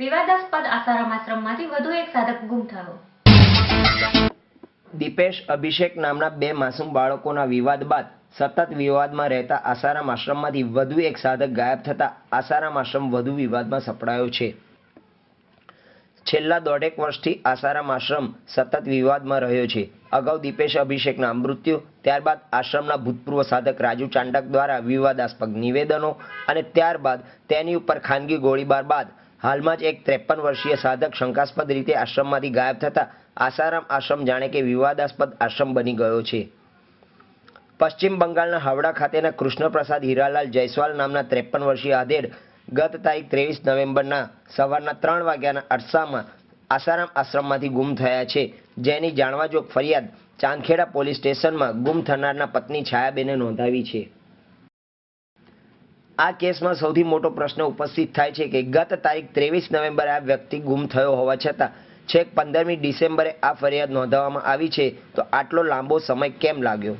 વિવાદાસ્પદ આસારામ આશ્રમમાંથી વધુ એક સાધક ગુમ થયો. દીપેશ અભિષેક નામના 2 માસૂમ બાળકોના વિવાદ બાદ સતત વિવાદમાં રહેતા આસારામ આશ્રમમાંથી વધુ એક સાધક ગાયબ થતા આસારામ આશ્રમ વધુ વિવાદમાં સપડાયો છે. છેલ્લા દોઢેક વર્ષથી આસારામ આશ્રમ સતત વિવાદમાં રહ્યો છે. અગાઉ દીપેશ અભિષેકના મૃત્યુ, ત્યારબાદ આશ્રમના ભૂતપૂર્વ સાધક રાજુ ચાંડક દ્વારા વિવાદાસ્પદ નિવેદનો અને ત્યારબાદ તેની ઉપર ખાનગી ગોળીબાર બાદ હાલમાં જ એક 53 વર્ષીય સાધક શંકાસ્પદ રીતે આશ્રમમાંથી ગાયબ થતા આસારામ આશ્રમ જાણે કે વિવાદાસ્પદ આશ્રમ બની ગયો છે. પશ્ચિમ બંગાળના હાવડા ખાતેના કૃષ્ણપ્રસાદ હીરાલાલ જયસ્વાલ નામના 53 વર્ષીય આધેડ ગત તારીખ 23 નવેમ્બરના સવારના 3 વાગ્યાના અરસામાં આસારામ આશ્રમમાંથી ગુમ થયા છે, જેની જાણવાજોગ ફરિયાદ ચાંદખેડા પોલીસ સ્ટેશનમાં ગુમ થનારના પત્ની છાયાબેને નોંધાવી છે. આ કેસમાં સૌથી મોટો પ્રશ્ન ઉપસ્થિત થાય છે કે ગત તારીખ 23 નવેમ્બરે આ વ્યક્તિ ગુમ થયો હોવા છતાં છેક 15મી ડિસેમ્બરે આ ફરિયાદ નોંધાવવામાં આવી છે, તો આટલો લાંબો સમય કેમ લાગ્યો?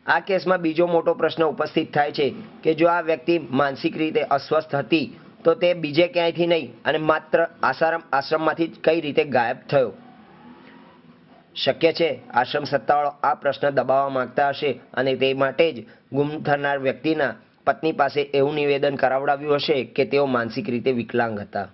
આ કેસમાં બીજો મોટો પ્રશ્ન ઉપસ્થિત થાય છે કે જો આ વ્યક્તિ માનસિક રીતે અસ્વસ્થ હતી તો તે બીજે ક્યાંયથી નહીં અને માત્ર આસારામ આશ્રમમાંથી જ કઈ રીતે ગાયબ થયો? શક્ય છે આશ્રમ સત્તાવાળો આ પ્રશ્ન દબાવવા માંગતા હશે અને તે માટે જ ગુમ થનાર વ્યક્તિના પત્ની પાસે એવું નિવેદન કરાવડાવ્યું હશે કે તેઓ માનસિક રીતે વિકલાંગ હતા.